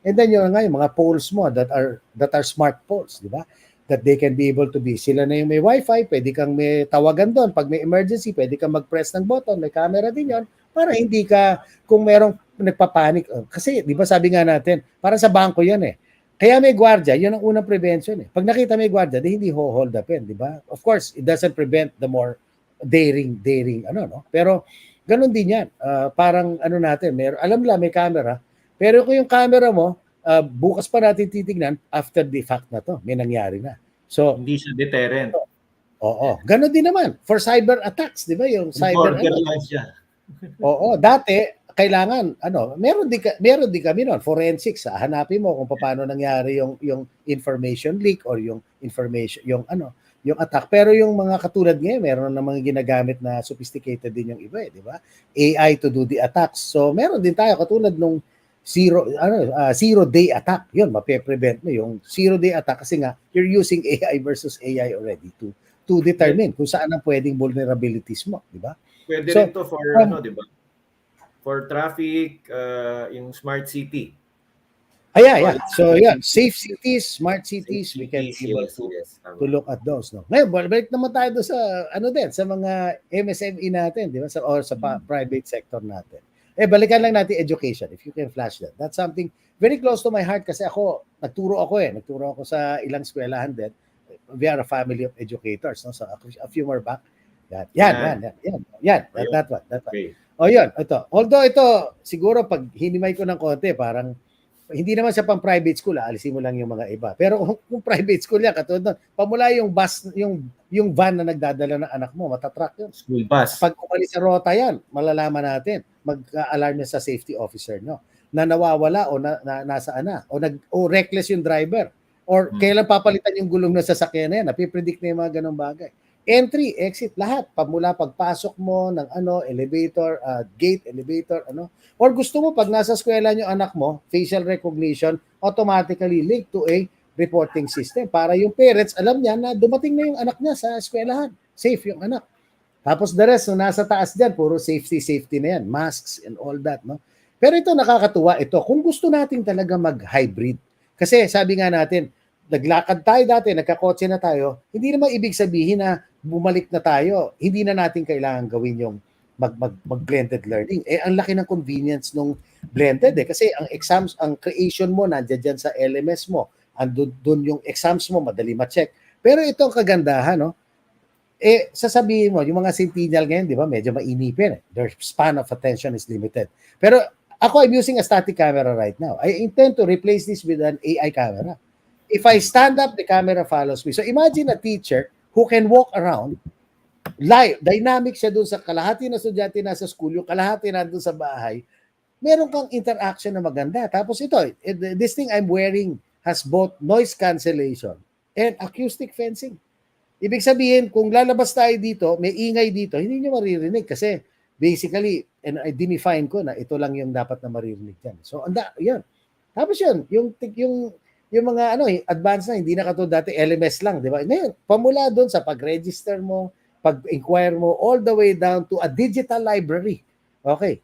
And then yung mga poles mo that are smart poles, di ba? That they can be able to be. Sila na yung may Wi-Fi, pwede kang may tawagan doon. Pag may emergency, pwede kang mag-press ng button, may camera din yon para hindi ka, kung merong nagpapanik. Kasi, di ba sabi nga natin, para sa bangko yan Kaya may gwardiya, yun ang unang prevention Pag nakita may gwardiya, hindi hold up di ba? Of course, it doesn't prevent the more daring, Pero, ganun din yan. Parang, natin, alam nila may camera, pero kung yung camera mo, bukas pa natin titignan after the fact na to, may nangyari na. So, hindi siya deterrent. Oo. Ganun din naman for cyber attacks, di ba? Yung cyber lang siya. Oo, dati kailangan meron din kami noon forensics, hanapin mo kung paano nangyari yung information leak or yung information yung attack. Pero yung mga katulad ngayon, meron na mga ginagamit na sophisticated din yung iba, di ba? AI to do the attacks. So meron din tayo katulad nung zero day attack. Yun, mape-prevent mo yung zero day attack kasi nga you're using AI versus AI already to determine kung saan ang pwedeng vulnerabilities mo, di ba? Pwede So, rin to for di ba? For traffic, yung smart city. Yeah. So, safe cities, smart cities, we can be able to look at those. No? Ngayon, balik naman tayo doon sa, sa mga MSME natin, di ba? Or sa private sector natin. Balikan lang natin education, if you can flash that. That's something very close to my heart kasi nagturo ako sa ilang eskwelahan din. We are a family of educators, no? So, a few more back. Yan. That one. Okay. Yun. Ito. Although ito, siguro pag hinimay ko ng konti, parang hindi naman siya pang private school, alisin mo lang yung mga iba. Pero kung private school yan, katulad nun, pamula yung bus, yung van na nagdadala ng anak mo, matatrack yun. School bus. Pag umalis sa rota yan, malalaman natin, mag-alarm sa safety officer, no? Na nawawala o nasaan na, o reckless yung driver, or kailan papalitan yung gulong ng sasakyan na yan, napipredict na yung mga ganong bagay. Entry, exit, lahat. Pagmula pagpasok mo ng elevator, gate, elevator, Or gusto mo, pag nasa eskwela yung anak mo, facial recognition, automatically linked to a reporting system. Para yung parents, alam niya na dumating na yung anak niya sa eskwelahan. Safe yung anak. Tapos the rest, nasa taas dyan, puro safety na yan. Masks and all that, no? Pero ito, nakakatuwa ito. Kung gusto natin talaga mag-hybrid. Kasi sabi nga natin, naglakad tayo dati, nagkakotse na tayo, hindi naman ibig sabihin na bumalik na tayo. Hindi na natin kailangan gawin yung mag-blended learning. Ang laki ng convenience nung blended kasi ang exams, ang creation mo nandiyan dyan sa LMS mo. Andun yung exams mo, madali ma-check. Pero ito ang kagandahan, no? Sasabihin mo, yung mga centennial ngayon, di ba, medyo mainipin. Their span of attention is limited. Pero ako, I'm using a static camera right now. I intend to replace this with an AI camera. If I stand up, the camera follows me. So imagine a teacher who can walk around live, dynamic siya dun sa kalahati na estudyante nasa school, yung kalahati na dun sa bahay, meron kang interaction na maganda. Tapos ito, this thing I'm wearing has both noise cancellation and acoustic fencing. Ibig sabihin, kung lalabas tayo dito, may ingay dito, hindi nyo maririnig kasi basically, and I define ko na ito lang yung dapat na maririnig dyan. So, yan. Tapos yun, yung mga advanced na, hindi na katulad dati, LMS lang, di ba? Ngayon, pamula doon sa pag-register mo, pag-inquire mo, all the way down to a digital library. Okay.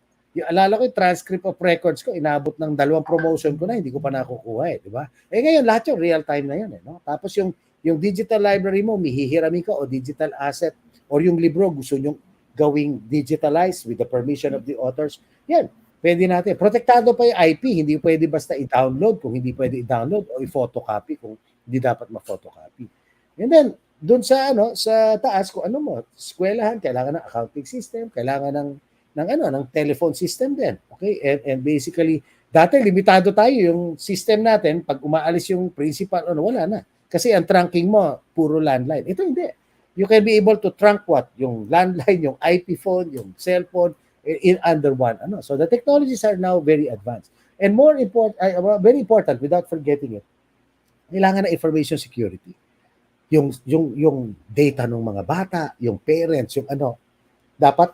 Alala ko yung transcript of records ko, inabot ng 2 promotion ko na, hindi ko pa nakukuha di ba? Ngayon, lahat yung real time na yan. No? Tapos yung digital library mo, mihihiramin ka o digital asset, or yung libro, gusto nyong gawing digitalized with the permission of the authors. Yan. Pwede natin. Protektado pa yung IP. Hindi pwede basta i-download kung hindi pwede i-download o i-photocopy kung hindi dapat ma-photocopy. And then, doon sa sa taas kung mo, eskwelahan, kailangan ng accounting system, kailangan ng telephone system din. Okay? And basically, dati limitado tayo yung system natin. Pag umaalis yung principal, wala na. Kasi ang trunking mo, puro landline. Ito hindi. You can be able to trunk what? Yung landline, yung IP phone, yung cellphone, in under one. So the technologies are now very advanced. And more important, very important, without forgetting it, kailangan ng information security. Yung data ng mga bata, yung parents, yung dapat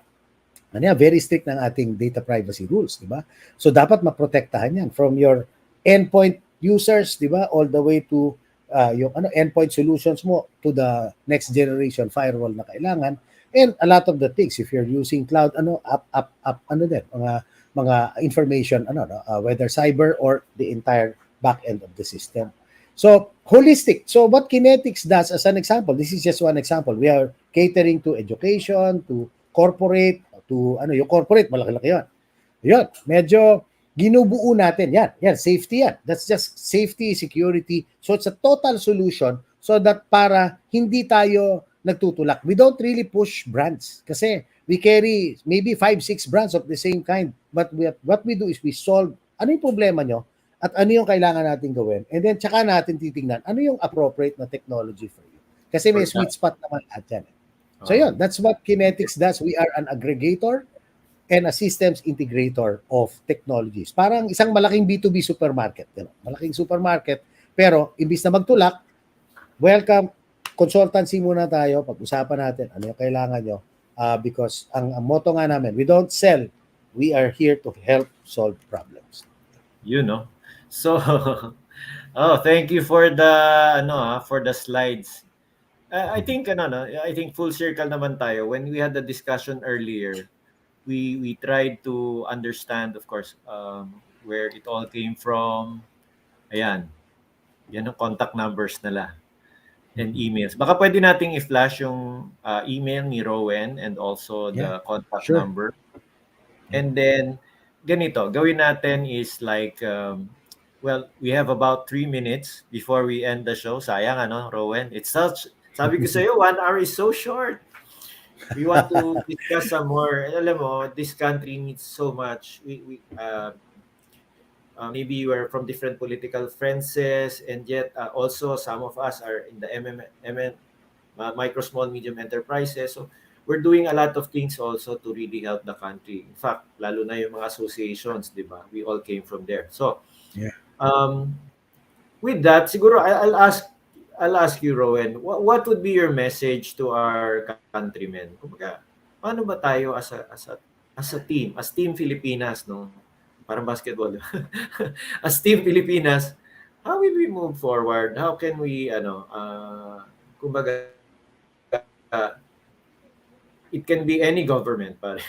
very strict ng ating data privacy rules, di ba? So dapat maprotektahan yan from your endpoint users, di ba, all the way to yung endpoint solutions mo to the next generation firewall na kailangan. And a lot of the things, if you're using cloud, mga information, whether cyber or the entire back end of the system. So, holistic. So, what KinetX does, as an example, this is just one example. We are catering to education, to corporate, to, yung corporate, malaki-laki yan. Yan, medyo ginubuo natin. Yan, safety yan. That's just safety, security. So, it's a total solution so that para hindi tayo nagtutulak. We don't really push brands kasi we carry maybe 5-6 brands of the same kind. But what we do is we solve ano yung problema nyo at ano yung kailangan natin gawin. And then tsaka natin titingnan ano yung appropriate na technology for you. Kasi may sweet spot naman lahat yan. So yun, that's what KinetX does. We are an aggregator and a systems integrator of technologies. Parang isang malaking B2B supermarket. Malaking supermarket, pero imbis na magtulak, welcome, consultancy muna tayo, pag-usapan natin ano yung kailangan nyo. Because ang motto nga namin, we don't sell, we are here to help solve problems. So, thank you for the for the slides. I think I think full circle naman tayo. When we had the discussion earlier, we tried to understand, of course, where it all came from. Ayan, yan ang contact numbers nila and emails. Baka pwede nating i-flash yung email ni Rowen and also the contact sure. number. And then, ganito, gawin natin is like, well, we have about 3 minutes before we end the show. Sayang, Rowen? Sabi ko sa'yo, 1 hour is so short. We want to discuss some more. Alam mo, this country needs so much. Maybe you are from different political fences, and yet also some of us are in the micro, small, medium enterprises. So we're doing a lot of things also to really help the country. In fact, lalo na yung mga associations, di ba? We all came from there. So, with that, siguro I'll ask you, Rowen, what would be your message to our countrymen? Kumbaga, paano ba tayo as a team, as Team Filipinas, no? Parang basketball. As Team Filipinas, how will we move forward? How can we, kumbaga, it can be any government, but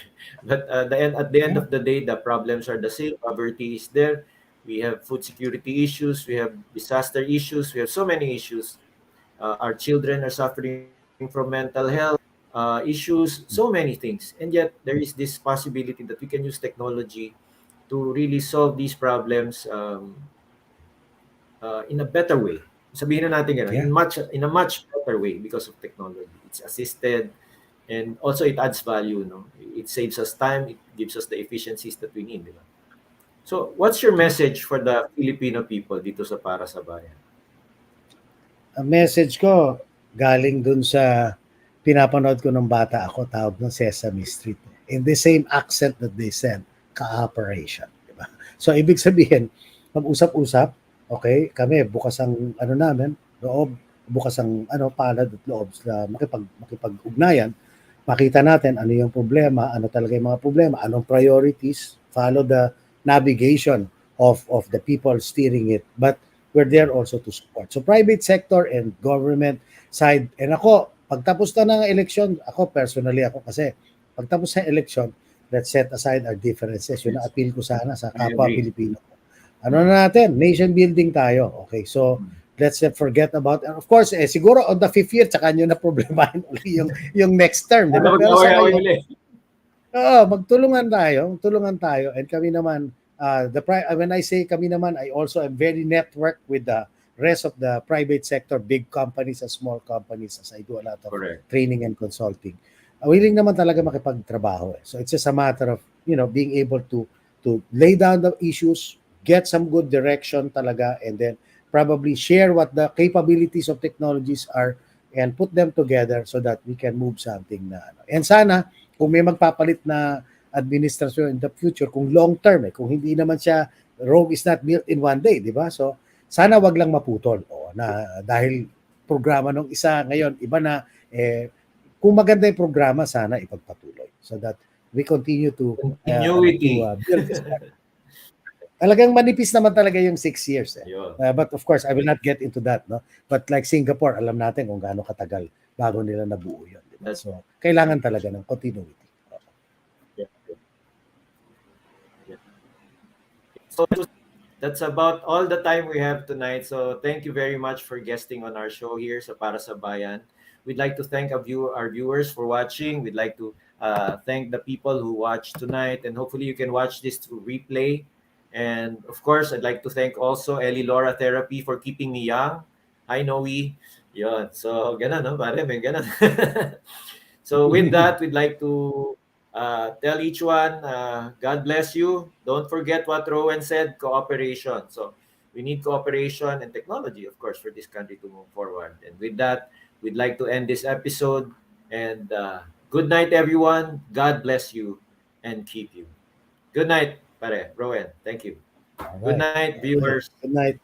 at the end of the day, the problems are the same. Poverty is there. We have food security issues. We have disaster issues. We have so many issues. Our children are suffering from mental health issues. So many things, and yet there is this possibility that we can use technology to really solve these problems in a better way. Sabihin na natin in a much better way because of technology. It's assisted, and also it adds value. No, it saves us time. It gives us the efficiencies that we need. Diba? So, what's your message for the Filipino people dito sa Para sa Bayan? Ang message ko galing dun sa pinapanood ko ng bata ako, tawag ng Sesame Street. In the same accent that they said, cooperation. Diba? So, ibig sabihin, mag-usap-usap, okay, kami, bukas ang namin, loob, bukas ang palad at loob na makipag-ugnayan, makita natin ano yung problema, ano talaga yung mga problema, anong priorities, follow the navigation of the people steering it. But we're there also to support. So, private sector and government side, and ako, pagtapos na ng eleksyon, personally kasi, pagtapos ng eleksyon, let's set aside our differences. Yun ang appeal ko sana sa kapwa Pilipino. Ano na natin? Nation building tayo. Okay, so let's not forget about, and of course, siguro on the 5th year, tsaka nyo na problemahin ulit yung next term. Diba? Pero sa ngayon, magtulungan tayo. And kami naman, when I say kami naman, I also am very networked with the rest of the private sector, big companies and small companies, as I do a lot of training and consulting. Willing naman talaga makipagtrabaho. So it's just a matter of, being able to lay down the issues, get some good direction talaga, and then probably share what the capabilities of technologies are and put them together so that we can move something na. And sana, kung may magpapalit na administration in the future, kung long term, kung hindi naman siya, Rome is not built in one day, di ba? So, sana wag lang maputol. Na dahil programa nung isa ngayon, iba na, kung maganda yung programa, sana ipagpatuloy so that we continue to build this country. Talagang manipis naman talaga yung 6 years. But of course, I will not get into that. No? But like Singapore, alam natin kung gaano katagal bago nila nabuo yun. Diba? So, kailangan talaga ng continuity. So, that's about all the time we have tonight. So, thank you very much for guesting on our show here sa Para sa Bayan. We'd like to thank our viewers for watching. We'd like to thank the people who watched tonight. And hopefully you can watch this through replay. And of course, I'd like to thank also Ellie Laura Therapy for keeping me young. Hi, Noe. Yun. So, ganun, no? Pare, may ganun. So, with that, we'd like to tell each one, God bless you. Don't forget what Rowen said, cooperation. So, we need cooperation and technology, of course, for this country to move forward. And with that, we'd like to end this episode. And good night, everyone. God bless you. and keep you. Good night, pare. Rowen, thank you. All Good right. night, viewers. Good night.